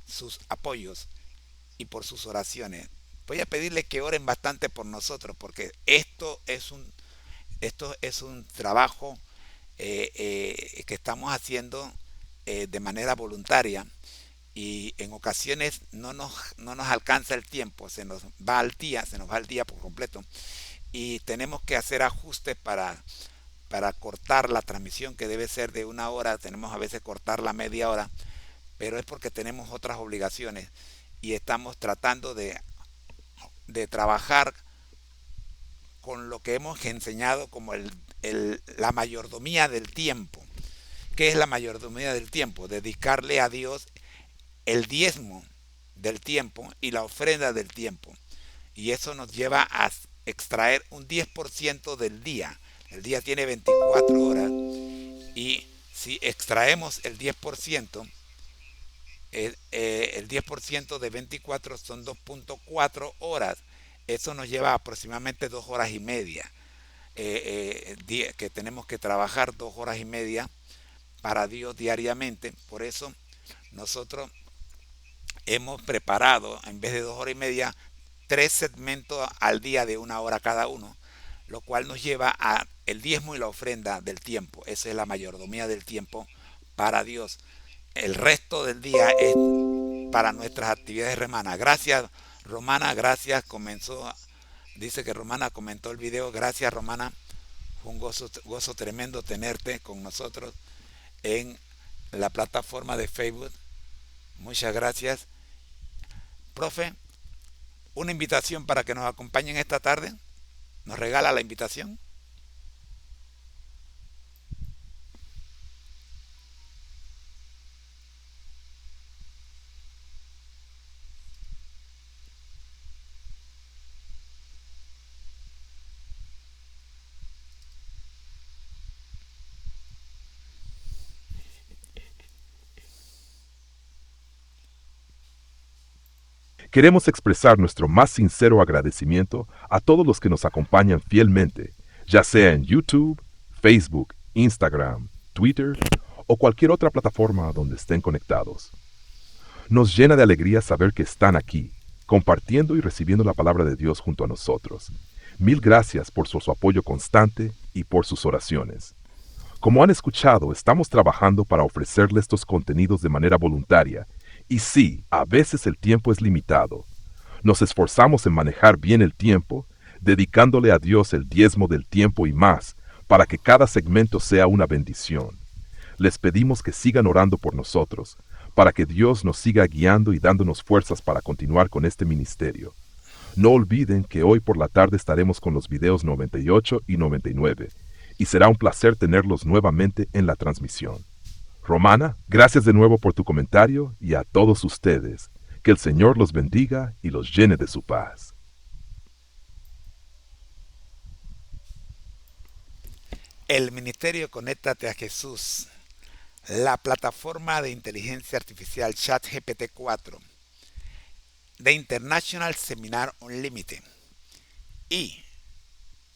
Speaker 1: sus apoyos y por sus oraciones. Voy a pedirle que oren bastante por nosotros, porque esto es un trabajo que estamos haciendo de manera voluntaria, y en ocasiones no nos alcanza el tiempo, se nos va el día por completo, y tenemos que hacer ajustes para cortar la transmisión, que debe ser de 1 hora. Tenemos a veces cortarla a media hora, pero es porque tenemos otras obligaciones y estamos tratando de trabajar con lo que hemos enseñado como la mayordomía del tiempo. ¿Qué es la mayordomía del tiempo? Dedicarle a Dios el diezmo del tiempo y la ofrenda del tiempo. Y eso nos lleva a extraer un 10% del día. El día tiene 24 horas, y si extraemos el 10%, el 10% de 24 son 2.4 horas. Eso nos lleva aproximadamente 2 horas y media, que tenemos que trabajar 2 horas y media para Dios diariamente. Por eso nosotros hemos preparado, en vez de 2 horas y media, 3 segmentos al día de 1 hora cada uno, lo cual nos lleva a el diezmo y la ofrenda del tiempo. Esa es la mayordomía del tiempo para Dios. El resto del día es para nuestras actividades hermanas. Gracias, Romana, gracias. Dice que Romana comentó el video. Gracias, Romana. Fue un gozo tremendo tenerte con nosotros. en la plataforma de Facebook. Muchas gracias. Profe, una invitación para que nos acompañen esta tarde. ¿Nos regala la invitación?
Speaker 2: Queremos expresar nuestro más sincero agradecimiento a todos los que nos acompañan fielmente, ya sea en YouTube, Facebook, Instagram, Twitter o cualquier otra plataforma donde estén conectados. Nos llena de alegría saber que están aquí, compartiendo y recibiendo la palabra de Dios junto a nosotros. Mil gracias por su apoyo constante y por sus oraciones. Como han escuchado, estamos trabajando para ofrecerles estos contenidos de manera voluntaria. Y sí, a veces el tiempo es limitado. Nos esforzamos en manejar bien el tiempo, dedicándole a Dios el diezmo del tiempo y más, para que cada segmento sea una bendición. Les pedimos que sigan orando por nosotros, para que Dios nos siga guiando y dándonos fuerzas para continuar con este ministerio. No olviden que hoy por la tarde estaremos con los videos 98 y 99, y será un placer tenerlos nuevamente en la transmisión. Romana, gracias de nuevo por tu comentario y a todos ustedes. Que el Señor los bendiga y los llene de su paz.
Speaker 1: El Ministerio Conéctate a Jesús, la plataforma de inteligencia artificial ChatGPT 4, The International Seminar Unlimited y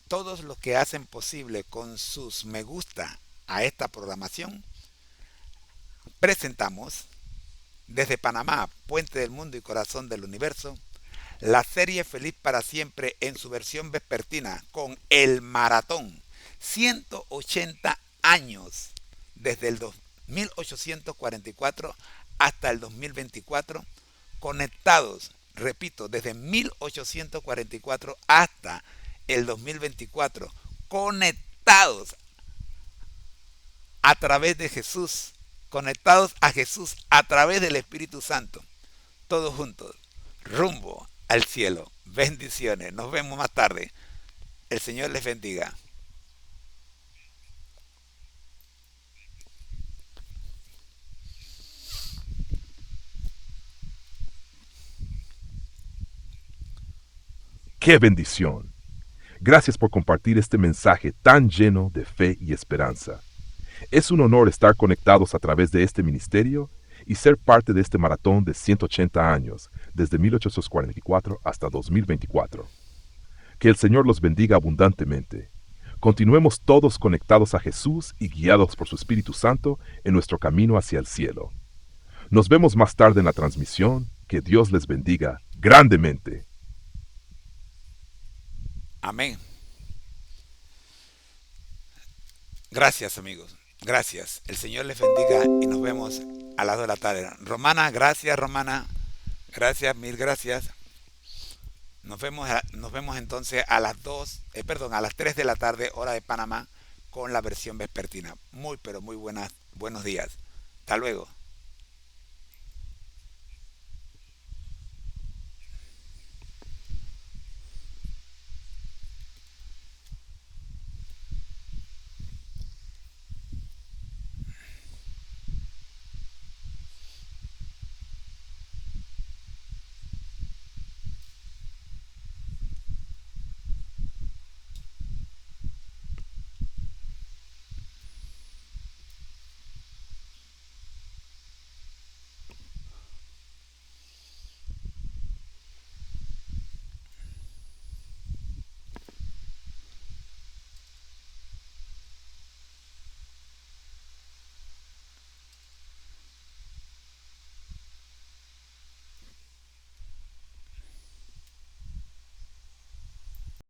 Speaker 1: todos los que hacen posible con sus me gusta a esta programación, presentamos desde Panamá, puente del mundo y corazón del universo, la serie Feliz para Siempre en su versión vespertina con el maratón 180 años desde el 1844 hasta el 2024, conectados, repito, desde 1844 hasta el 2024, conectados a través de Jesús, conectados a Jesús a través del Espíritu Santo, todos juntos, rumbo al cielo. Bendiciones, nos vemos más tarde. El Señor les bendiga.
Speaker 2: ¡Qué bendición! Gracias por compartir este mensaje tan lleno de fe y esperanza. Es un honor estar conectados a través de este ministerio y ser parte de este maratón de 180 años, desde 1844 hasta 2024. Que el Señor los bendiga abundantemente. Continuemos todos conectados a Jesús y guiados por su Espíritu Santo en nuestro camino hacia el cielo. Nos vemos más tarde en la transmisión. Que Dios les bendiga grandemente.
Speaker 1: Amén. Gracias, amigos. Gracias. El Señor les bendiga y nos vemos a las 2 de la tarde. Romana, gracias, Romana. Gracias, mil gracias. Nos vemos entonces a las 3 de la tarde, hora de Panamá, con la versión vespertina. Muy, pero muy buenos días. Hasta luego.